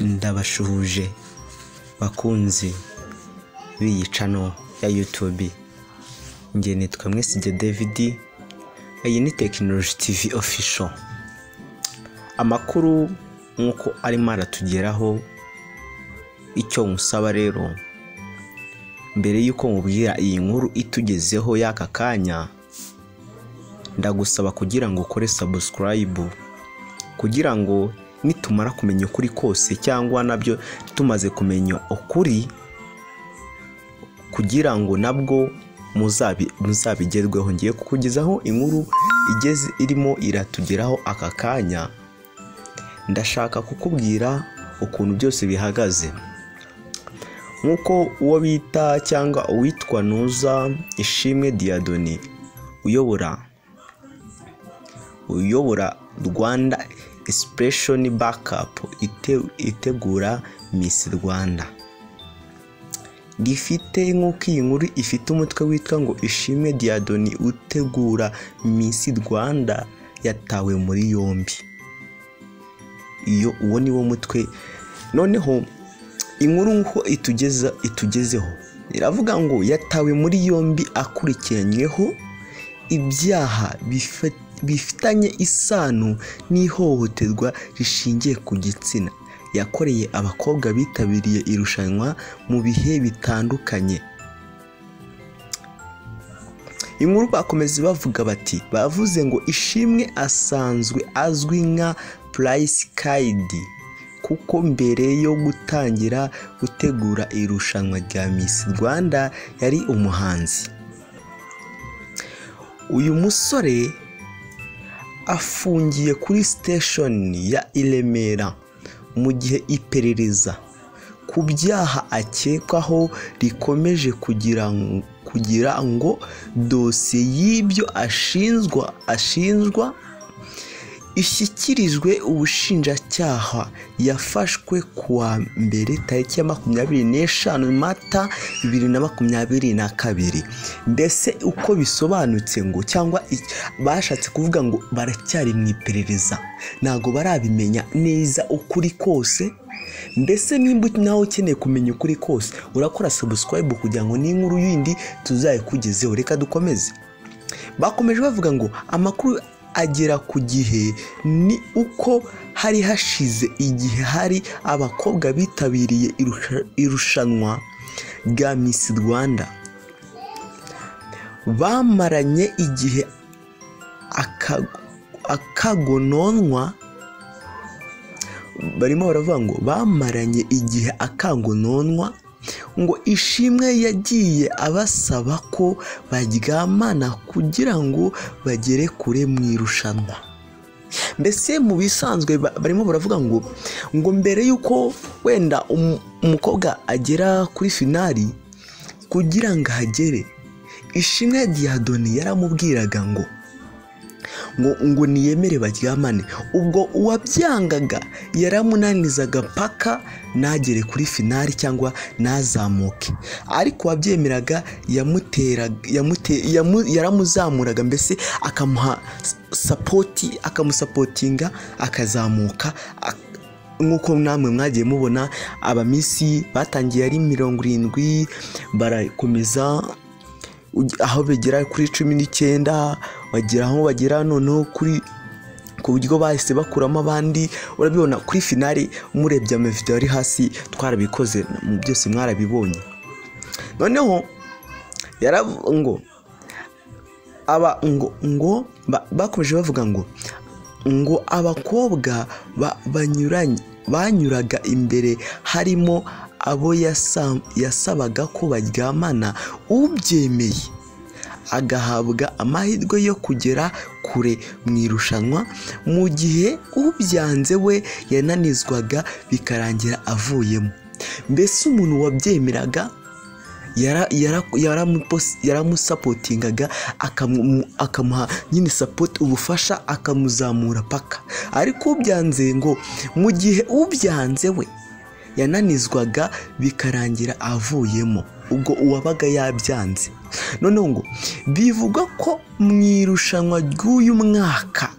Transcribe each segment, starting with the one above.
Ndabashuhuje bakunzi b'iyi channel ya YouTube. Nge nitwa Mwesige David. Iyi ni Technology TV official. Amakuru nkuko arimo aratugeraho, icyo musaba rero mbere yuko mubwira iyi nkuru itugezeho y'aka kanya, ndagusaba kugira ngo ukore subscribe kugira ngo nitumara kumenya ukuri kose cyangwa nabyo tumaze kumenya ukuri, kugira ngo nabwo muzabigerweho. Ngiye kukugezaho inkuru irimo iratugeraho aka kanya. Ndashaka kukubwira ukuntu byose bihagaze. Nkuko uwo bita cyangwa uwitwa Nuza Ishimwe Diadoni uyobora Rwanda Expression Backup itegura Miss Rwanda. Gifite nkuko iyi nkuru ifite umutwe witwa ngo Ishimwe Diadoni utegura Miss Rwanda yatawe muri yombi. Iyo uwo ni wo mutwe. Noneho inkuru nko itugezeho iravuga ngo yatawe muri yombi akurikiranyweho ibyaha bifitanye isano n'ihohoterwa rishingiye ku gitsina yakoreye abakobwa bitabiriye irushanwa mu bihe bitandukanye. Inkuru bakomeza bavuga bati, bavuze ngo Ishimwe asanzwe azwi nka Price Kid kuko mbere yo gutangira gutegura irushanwa rya Miss Rwanda yari umuhanzi. Uyu musore afungiye kuri station ya Remera mu gihe iperereza ku byaha akekwaho rikomeje kugira ngo dosiye y'ibyo ashinjwa ishyikirijwe ubushinjacyaha. Yafashwe kuwa mbere tariki ya 25 Mata 2022. Mbese uko bisobanutse ngo cyangwa bashatse kuvuga ngo baracyari mu iperereza, ntago barabimenya neza ukuri kose. Mbese nimba nawe ukeneye kumenya ukuri kose, urakora subscribe kugira ngo n'inkuru yindi tuzayikugezeho. Reka dukomeze. Bakomeje bavuga ngo amakuru agera ku gihe ni uko hari hashize igihe hari abakobwa bitabiriye irushanwa rya Miss Rwanda bamaranye igihe akagononwa. Barimo baravuga ngo bamaranye igihe akangononwa, ngo Ishimwe yagiye abasaba ko baryamana kugira ngo bagere kure mu irushanwa. Mbese mu bisanzwe barimo baravuga ngo mbere yuko wenda umukobwa agera kuri finali, kugira ngo ahagere Ishimwe Diadoni yaramubwiraga ngo niyemere baryamane. Ubwo uwabyangaga yaramunanizaga paka nagere kuri finali cyangwa nazamuke, ariko wabyemeraga yaramuzamuraga, mbese akamuha support, akamusapotinga akazamuka. Nkuko namwe mwagiye mubona abamisi batangiye ari 70 barakomeza aho begera kuri 19, bagira aho bagera noneho kuri ku buryo bahise bakuramo abandi. Urabibona kuri finali, umurebye amavideo ari hasi twarabikoze byose mwarabibonye. Noneho bakomeje bavuga ngo abakobwa banyuraga imbere harimo abo yasabaga ko baryamana, ubyemeye agahabwa amahirwe yo kugera kure mu irushanwa, mu gihe ubyanze we yananizwaga bikarangira avuyemo. Mbese umuntu wabyemeraga yaramusapotingaga, akamuha nyine support, ubufasha, akamuzamura paka. Ariko ubyanze ngo mu gihe ubyanze we yananizwaga bikarangira avuyemo, ubwo uwabaga yabyanze. Noneho ngo bivuga ko mu irushanwa ry'uyu mwaka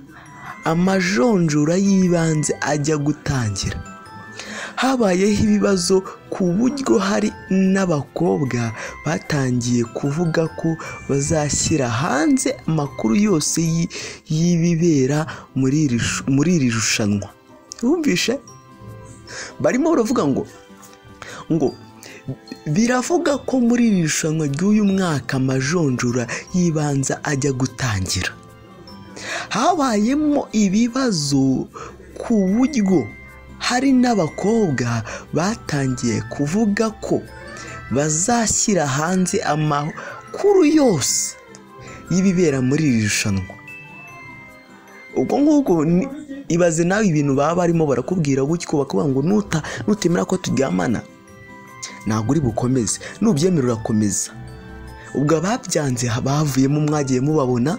amajonjora yibanze ajya gutangira, habayeho ibibazo ku buryo hari n'abakobwa batangiye kuvuga ko bazashyira hanze amakuru yose y'ibibera muri iri rushanwa. Wumvishe? Barimo baravuga ngo biravuga ko muri iri rushanwa ry'uyu mwaka amajonjora yibanza ajya gutangira. Habayemo ibibazo ku buryo hari n'abakobwa batangiye kuvuga ko bazashyira hanze amakuru yose y'ibibera muri iri rushanwa. Ubwo ngubwo ibaze nawe ibintu baba barimo barakubwira gutyo bakavuga ngo nutemera ko turyamana ntabwo uri bukomeze, nubyemera urakomeza. Ubwo ababyanze bavuyemo mwagiye mubabona,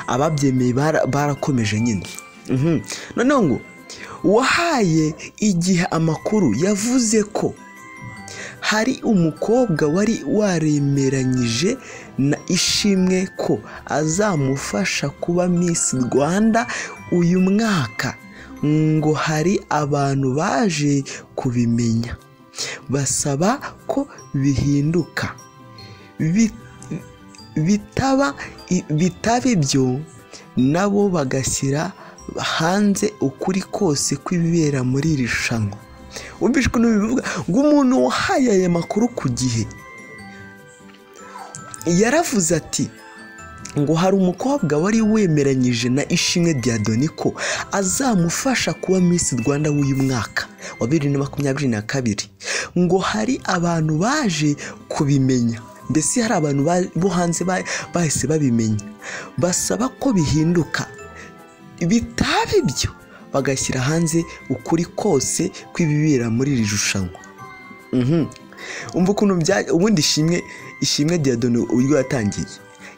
ababyemeye barakomeje nyine. Noneho ngo wahaye igihe amakuru yavuze ko hari umukobwa wari waremeranyije na Ishimwe ko azamufasha kuba Miss Rwanda uyu mwaka, ngo hari abantu baje kubimenya basaba ko bihinduka, bitaba ibyo nabo bagashyira hanze ukuri kose kw'ibibera muri iri rushanwa. Wumvise ko bivuga ngo umuntu wahaye aya makuru ku gihe yaravuze ati ngo hari umukobwa wari wemeranyije na Ishimwe ko azamufasha kuba Miss Rwanda w'uyu mwaka wa 2022, ngo hari abantu baje kubimenya, mbese hari abantu bo hanze bahise babimenya basaba ko bihinduka, bitaba ibyo bagashyira hanze ukuri kose kw'ibibera muri iri rushanwa. Umva ukuntu ubundi Ishimwe uburyo yatangiye.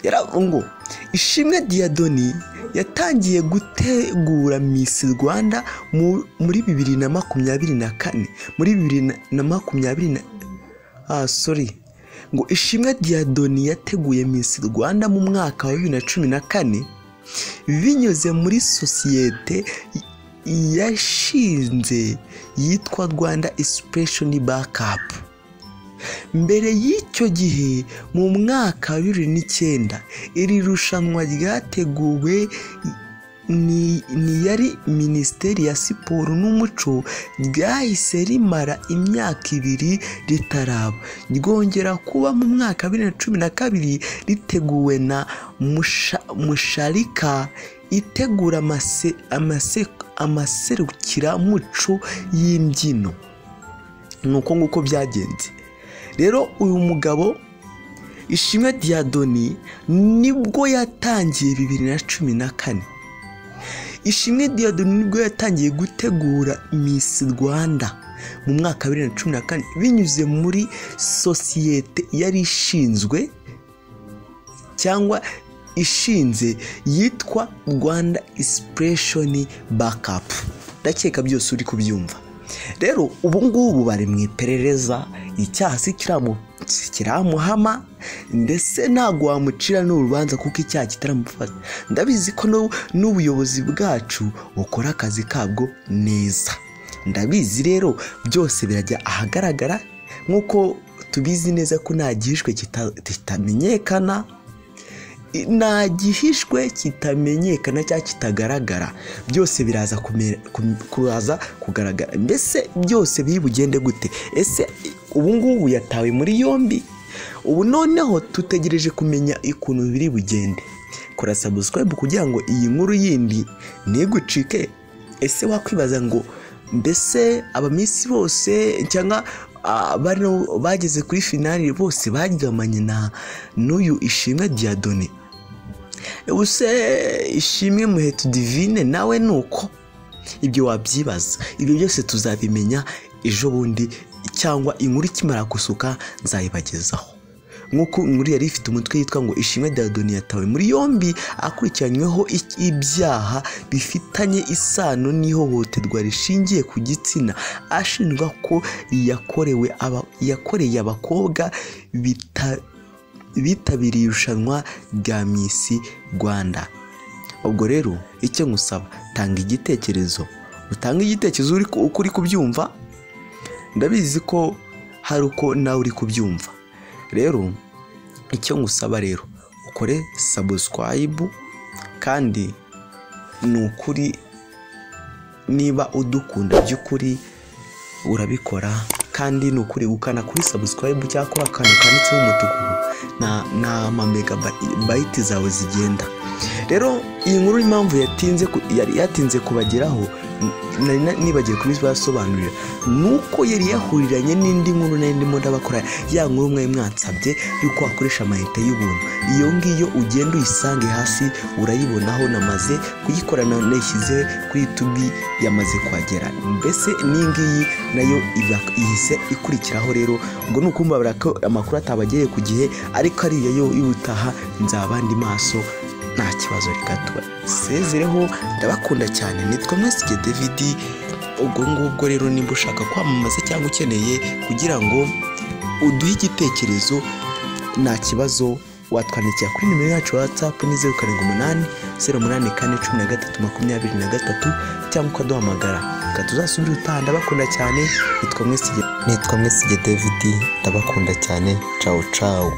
Yaravuga ngo Ishimwe yatangiye gutegura Miss Rwanda muri 2024 ngo Ishimwe yateguye Miss Rwanda mu mwaka wa 2014 binyuze muri sosiyete yashinze yitwa Rwanda Inspiration Backup. Mbere y'icyo gihe mu mwaka wa 2009 iri rushanwa ryateguwe ni yari Minisiteri ya Siporo n'Umuco, ryahise rimara imyaka 2 ritaraba, ryongera kuba mu mwaka wa 2012 riteguwe na Musharika itegura amaserukiramuco y'imbyino. Nuko nguko byagenze. Rero uyu mugabo Ishimwe nibwo yatangiye 2014. Ishimwe nibwo yatangiye gutegura Miss Rwanda mu mwaka wa 2014 binyuze muri sosiyete yari ishinzwe cyangwa ishinze yitwa Rwanda Inspiration Backup. Ndakeka byose uri kubyumva. Rero ubu ngubu bari mu iperereza, icyaha kiramuhama, ndetse ntago wamucira n'urubanza kuko icyaha kitaramufata. Ndabizi ko n'ubuyobozi bwacu bukora akazi kabwo neza. Ndabizi rero byose birajya ahagaragara, nkuko tubizi neza ko nta gihishwe kitamenyekana, nta gihishwe kitamenyekana cyangwa kitagaragara, byose biraza kugaragara. Mbese byose bigende gute? Ese ubu ngubu yatawe muri yombi, ubu noneho tutegereje kumenya ikuntu biri bugende. Kora subscribe kugira ngo iyi nkuru yindi ntigucike. Ese wakwibaza ngo mbese abamisi bose cyangwa bageze kuri finali bose baryamanye n'uyu Ishimwe Use Ishimwe Muheto Divine nawe nuko? Ibyo wabyibaza. Ibyo byose tuzabimenya ejo bundi, cyangwa inkuru ikimara gusuka nzayibagezaho. Nkuko inkuru yari ifite umutwe yitwa ngo Ishimwe yatawe muri yombi akurikiranyweho ibyaha bifitanye isano n'ihohoterwa rishingiye ku gitsina, ashinjwa ko yakoreye abakobwa bitabiriye irushanwa rya Miss Rwanda. Ubwo rero icyo ngusaba, tanga igitekerezo, utanga igitekerezo uko uri kubyumva, ndabizi ko hari uko nawe uri kubyumva. Rero icyo ngusaba rero ukore subscribe, kandi ni ukuri niba udukunda by'ukuri urabikora, kandi ni ukuri ukana kuri subscribe cyangwa akana kanditseho umutuku na megabyte zawe zigenda. Rero iyi nkuru impamvu yari yatinze kubageraho, nibagiye kubibasobanurira, nuko yari yahuriranye n'indi nkuru ndimo ndabakora, ya nkuru mwe mwansabye yuko wakoresha amayinite y'ubuntu. Iyo ngiyo ugenda uyisange hasi urayibonaho, namaze kuyikorana nayishyize kuri YouTube, yamaze kwagera. Mbese n'ingiyi nayo ihise ikurikiraho. Rero ubwo nukumbabara ko amakuru atabagiye ku gihe, ariko ariya yo y'ubutaha nzabandi maso, nta kibazo. Reka tubasezereho, ndabakunda cyane. Nitwa Mwesige David. Ubwo ngubwo rero nimba ushaka kwamamaza cyangwa ukeneye kugira ngo uduhe igitekerezo, nta kibazo, watwandikira kuri nimero yacu WhatsApp ni 078 084 13 cyangwa ukaduhamagara. Reka tuzasubire utaha. Ndabakunda cyane. Nitwa Mwesige David, ndabakunda cyane. Ciao ciao.